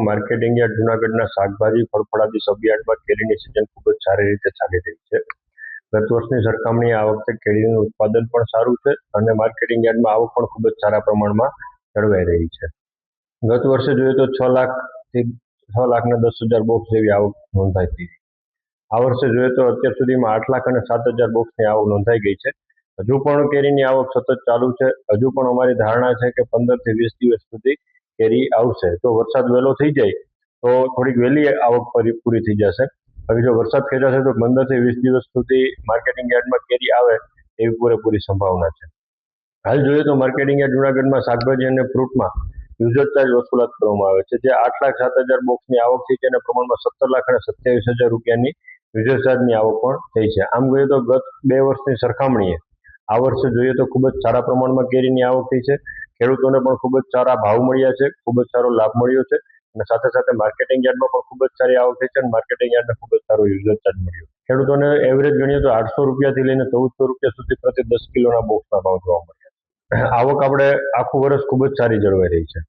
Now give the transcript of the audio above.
Marketing yard જૂનાગઢના શાકભાજી ફળફળાદી સબયાર્ડમાં કેરીની સિઝન ખૂબ જ સારી રીતે ચાલી રહી છે. ગત વર્ષની સરખામણીએ આ વખતે કેરીનું ઉત્પાદન પણ સારું છે અને માર્કેટિંગ યાર્ડમાં આવક પણ ખૂબ જ સારા પ્રમાણમાં જળવાઈ રહી છે. ગત વર્ષે જોઈએ તો 6,10,000 બોક્સ જેવી આવક નોંધાઈ હતી. આ વર્ષે જોઈએ તો અત્યાર સુધીમાં 8,07,000 બોક્સની આવક નોંધાઈ ગઈ છે. હજુ પણ કેરીની આવક સતત ચાલુ છે. હજુ પણ અમારી ધારણા છે કે 15 થી 20 દિવસ સુધી કેરી આવશે. જો વરસાદ વહેલો થઈ જાય તો થોડીક વહેલી આવક પૂરી થઈ જશે. હવે જો વરસાદ ખેંચાશે તો 15 થી 20 દિવસ સુધી માર્કેટિંગ યાર્ડમાં કેરી આવે એવી પૂરેપૂરી સંભાવના છે. હાલ જોઈએ તો માર્કેટિંગ યાર્ડ જૂનાગઢમાં શાકભાજી અને ફ્રૂટમાં યુઝર ચાર્જ વસૂલાત કરવામાં આવે છે, જે 8,07,000 બોક્સની આવક થઈ છે અને પ્રમાણમાં 17,27,000 રૂપિયાની યુઝર ચાર્જની આવક પણ થઈ છે. આમ જોઈએ તો ગત 2 વર્ષની સરખામણીએ આ વર્ષે જોઈએ તો ખૂબ જ સારા પ્રમાણમાં કેરીની આવક થઈ છે. ખેડૂતોને પણ ખૂબ જ સારા ભાવ મળ્યા છે, ખૂબ જ સારો લાભ મળ્યો છે અને સાથે સાથે માર્કેટિંગ યાર્ડમાં પણ ખૂબ જ સારી આવક થઈ છે અને માર્કેટિંગ યાર્ડને ખૂબ જ સારો યુઝર ચાર્જ મળ્યો. ખેડૂતોને એવરેજ ગણીએ તો 800 રૂપિયાથી લઈને 1,400 રૂપિયા સુધી પ્રતિ 10 કિલોના બોક્સના ભાવ જોવા મળ્યા છે. આવક આપણે આખું વર્ષ ખૂબ જ સારી જળવાઈ રહી છે.